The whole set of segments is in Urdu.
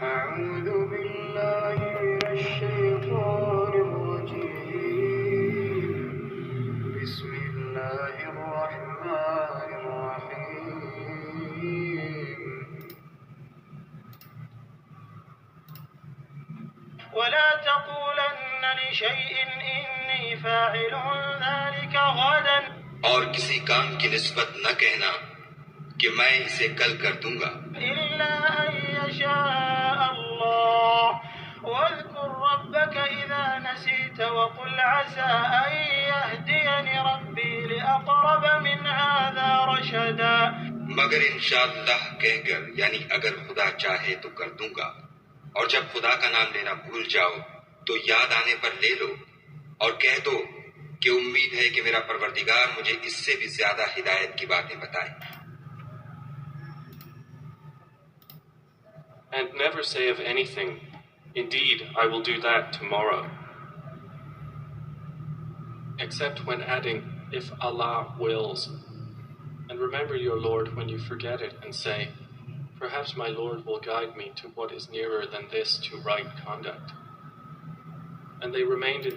أعوذ بالله من الشيطان الرجيم بسم الله الرحمن الرحيم ولا تقولن لشيء إني فاعل ذلك غدا اور کسی کام کی نسبت نہ کہنا کہ میں اسے کل کر دوں گا إلا أن يشاء الله واذكر ربك إذا نسيت وقل عسى أن يهديني ربي لأقرب من هذا رشدا مگر انشاءاللہ کہہ کر، یعنی اگر خدا چاہے تو کر دوں گا، اور جب خدا کا نام لینا بھول جاؤ تو یاد آنے پر لے لو اور کہہ دو کہ امید ہے کہ میرا پروردگار مجھے اس سے بھی زیادہ ہدایت کی باتیں بتائے۔ And never say of anything, "Indeed, I will do that tomorrow," except when adding, "If Allah wills." And remember your Lord when you forget it and say, "Perhaps my Lord will guide me to what is nearer than this to right conduct." And they remained in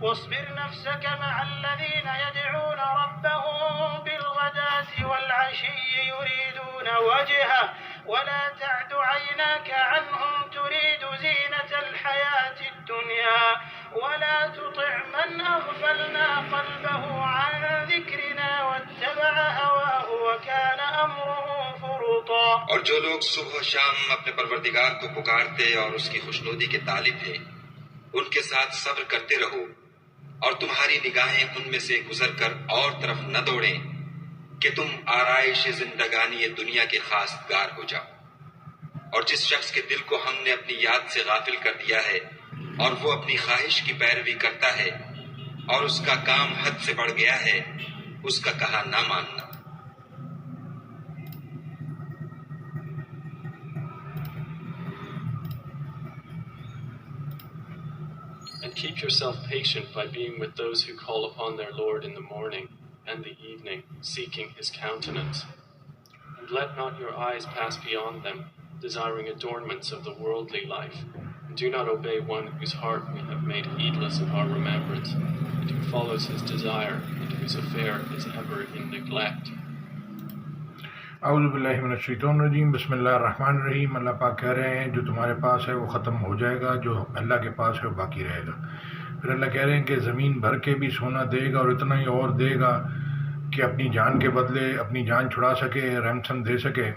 واصبر نفسك مع الذين يدعون ربهم بالغداة والعشي يريدون وجهه ولا تعد عيناك عنهم تريد زينة الحياة الدنيا ولا تطع من أغفلنا قلبه عن ذكرنا واتبع هواه وكان أمره فرطا۔ اور جو لوگ صبح و شام اپنے پروردگار کو پکارتے اور اس کی خوشنودی کے طالب ہیں، ان کے ساتھ صبر کرتے رہو، اور تمہاری نگاہیں ان میں سے گزر کر اور طرف نہ دوڑیں کہ تم آرائش زندگانی دنیا کے خواستگار ہو جاؤ۔ اور جس شخص کے دل کو ہم نے اپنی یاد سے غافل کر دیا ہے اور وہ اپنی خواہش کی پیروی کرتا ہے اور اس کا کام حد سے بڑھ گیا ہے، اس کا کہا نہ ماننا۔ And keep yourself patient by being with those who call upon their Lord in the morning and the evening, seeking His countenance. And let not your eyes pass beyond them, desiring adornments of the worldly life. And do not obey one whose heart we have made heedless of our remembrance, and who follows his desire, and whose affair is ever in neglect. اعوذ باللہ من الشیطان الرجیم، بسم اللہ الرحمن الرحیم۔ اللہ پاک کہہ رہے ہیں جو تمہارے پاس ہے وہ ختم ہو جائے گا، جو اللہ کے پاس ہے وہ باقی رہے گا۔ پھر اللہ کہہ رہے ہیں کہ زمین بھر کے بھی سونا دے گا اور اتنا ہی اور دے گا کہ اپنی جان کے بدلے اپنی جان چھڑا سکے، رحمتاً دے سکے،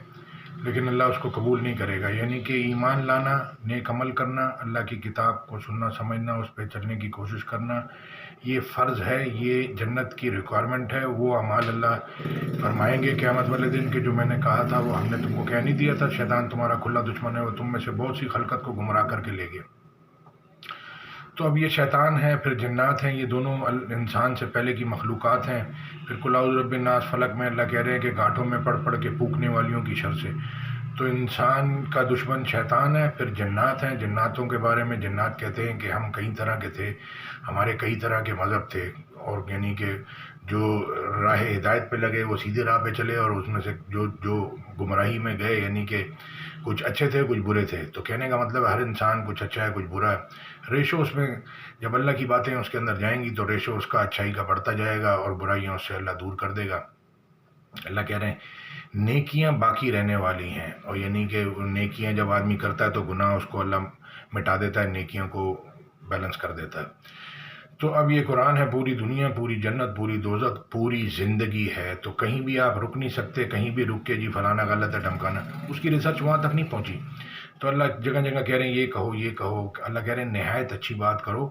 لیکن اللہ اس کو قبول نہیں کرے گا۔ یعنی کہ ایمان لانا، نیک عمل کرنا، اللہ کی کتاب کو سننا سمجھنا، اس پہ چلنے کی کوشش کرنا، یہ فرض ہے، یہ جنت کی ریکوائرمنٹ ہے۔ وہ اعمال اللہ فرمائیں گے قیامت والے دن کہ جو میں نے کہا تھا وہ ہم نے تم کو کہہ نہیں دیا تھا، شیطان تمہارا کھلا دشمن ہے، وہ تم میں سے بہت سی خلقت کو گمراہ کر کے لے گیا۔ تو اب یہ شیطان ہے، پھر جنات ہیں، یہ دونوں انسان سے پہلے کی مخلوقات ہیں۔ پھر قل اعوذ برب الناس فلق میں اللہ کہہ رہے ہیں کہ گاٹھوں میں پڑھ پڑھ کے پھونکنے والیوں کی شر سے۔ تو انسان کا دشمن شیطان ہے، پھر جنات ہیں۔ جناتوں کے بارے میں جنات کہتے ہیں کہ ہم کئی طرح کے تھے، ہمارے کئی طرح کے مذہب تھے، اور یعنی کہ جو راہ ہدایت پہ لگے وہ سیدھے راہ پہ چلے، اور اس میں سے جو گمراہی میں گئے یعنی کہ کچھ اچھے تھے کچھ برے تھے۔ تو کہنے کا مطلب ہر انسان کچھ اچھا ہے کچھ برا ہے۔ ریشو اس میں جب اللہ کی باتیں اس کے اندر جائیں گی تو ریشو اس کا اچھائی کا بڑھتا جائے گا اور برائیاں اس سے اللہ دور کر دے گا۔ اللہ کہہ رہے ہیں نیکیاں باقی رہنے والی ہیں، اور یعنی کہ نیکیاں جب آدمی کرتا ہے تو گناہ اس کو اللہ مٹا دیتا ہے، نیکیوں کو بیلنس کر دیتا ہے۔ تو اب یہ قرآن ہے، پوری دنیا، پوری جنت، پوری دوزخ، پوری زندگی ہے، تو کہیں بھی آپ رک نہیں سکتے، کہیں بھی رک کے جی فلانا غلط ہے ڈھمکانا، اس کی ریسرچ وہاں تک نہیں پہنچی۔ تو اللہ جگہ جگہ کہہ رہے ہیں یہ کہو یہ کہو، اللہ کہہ رہے ہیں نہایت اچھی بات کرو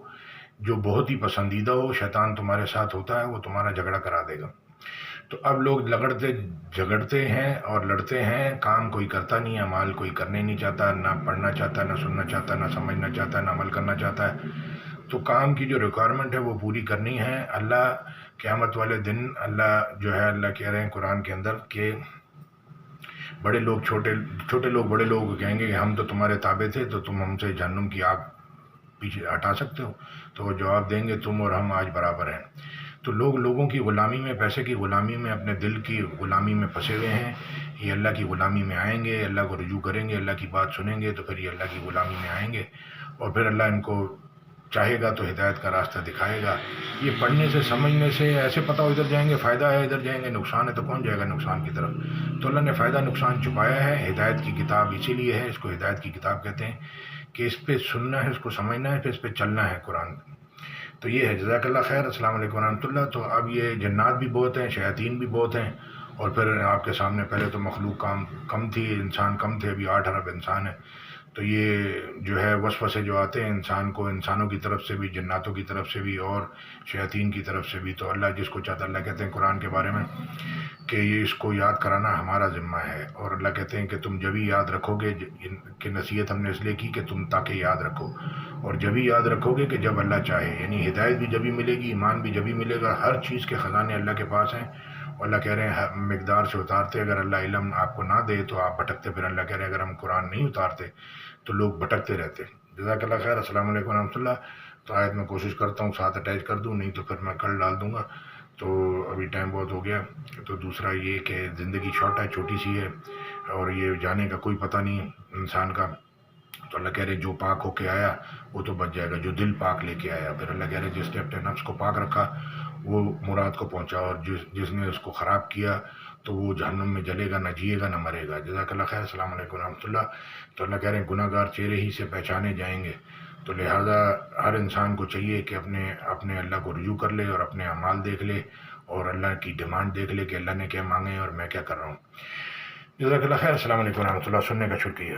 جو بہت ہی پسندیدہ ہو، شیطان تمہارے ساتھ ہوتا ہے، وہ تمہارا جھگڑا کرا دے گا۔ تو اب لوگ جھگڑتے ہیں اور لڑتے ہیں، کام کوئی کرتا نہیں ہے، عمل کوئی کرنے نہیں چاہتا، نہ پڑھنا چاہتا، نہ سننا چاہتا، نہ سمجھنا چاہتا، نہ عمل کرنا چاہتا ہے۔ تو کام کی جو ریکوائرمنٹ ہے وہ پوری کرنی ہے۔ اللہ قیامت والے دن اللہ جو ہے اللہ کہہ رہے ہیں قرآن کے اندر کہ بڑے لوگ چھوٹے لوگ بڑے لوگ کہیں گے کہ ہم تو تمہارے تابع تھے، تو تم ہم سے جہنم کی آگ پیچھے ہٹا سکتے ہو؟ تو وہ جواب دیں گے تم اور ہم آج برابر ہیں۔ تو لوگ لوگوں کی غلامی میں، پیسے کی غلامی میں، اپنے دل کی غلامی میں پھنسے ہوئے ہیں. یہ اللہ کی غلامی میں آئیں گے، اللہ کو رجوع کریں گے، اللہ کی بات سنیں گے تو پھر یہ اللہ کی غلامی میں آئیں گے، اور پھر اللہ ان کو چاہے گا تو ہدایت کا راستہ دکھائے گا. یہ پڑھنے سے، سمجھنے سے ایسے پتہ ہو ادھر جائیں گے فائدہ ہے، ادھر جائیں گے نقصان ہے، تو کون جائے گا نقصان کی طرف؟ تو اللہ نے فائدہ نقصان چھپایا ہے. ہدایت کی کتاب اسی لیے ہے، اس کو ہدایت کی کتاب کہتے ہیں کہ اس پہ سننا ہے، اس کو سمجھنا ہے، پھر اس پہ چلنا ہے قرآن. تو یہ ہے. جزاک اللہ خیر. السلام علیکم ورحمۃ اللہ. تو اب یہ جنات بھی بہت ہیں، شیاطین بھی بہت ہیں، اور پھر آپ کے سامنے پہلے تو مخلوق کم تھی، انسان کم تھے، ابھی 8 ارب انسان ہیں. تو یہ جو ہے وسوسے جو آتے ہیں انسان کو، انسانوں کی طرف سے بھی، جناتوں کی طرف سے بھی، اور شیاطین کی طرف سے بھی. تو اللہ جس کو چاہتا، اللہ کہتے ہیں قرآن کے بارے میں کہ یہ اس کو یاد کرانا ہمارا ذمہ ہے. اور اللہ کہتے ہیں کہ تم جبھی یاد رکھو گے، کہ نصیحت ہم نے اس لیے کی کہ تم تاکہ یاد رکھو، اور جبھی یاد رکھو گے کہ جب اللہ چاہے. یعنی ہدایت بھی جبھی ملے گی، ایمان بھی جبھی ملے گا. ہر چیز کے خزانے اللہ کے پاس ہیں. اور اللہ کہہ رہے ہیں مقدار سے اتارتے، اگر اللہ علم آپ کو نہ دے تو آپ بھٹکتے. پھر اللہ کہہ رہے ہیں اگر ہم قرآن نہیں اتارتے تو لوگ بھٹکتے رہتے. جزاک اللہ خیر. السلام علیکم ورحمۃ اللہ. تو آیت میں کوشش کرتا ہوں ساتھ اٹیچ کر دوں، نہیں تو پھر میں کل ڈال دوں گا. تو ابھی ٹائم بہت ہو گیا. تو دوسرا یہ کہ زندگی شارٹ ہے، چھوٹی سی ہے، اور یہ جانے کا کوئی پتہ نہیں انسان کا. تو اللہ کہہ رہے جو پاک ہو کے آیا وہ تو بچ جائے گا، جو دل پاک لے کے آیا. پھر اللہ کہہ رہے جس نے اپنے نفس کو پاک رکھا وہ مراد کو پہنچا، اور جس نے اس کو خراب کیا تو وہ جہنم میں جلے گا، نہ جیے گا نہ مرے گا. جزاک اللہ خیر. السلام علیکم ورحمۃ اللہ. تو اللہ کہہ رہے ہیں گناہ گار چہرے ہی سے پہچانے جائیں گے. تو لہٰذا ہر انسان کو چاہیے کہ اپنے اللہ کو رجوع کر لے، اور اپنے اعمال دیکھ لے، اور اللہ کی ڈیمانڈ دیکھ لے کہ اللہ نے کیا مانگے اور میں کیا کر رہا ہوں. جزاک اللہ خیر. السلام علیکم ورحمۃ اللہ. سننے کا شکریہ.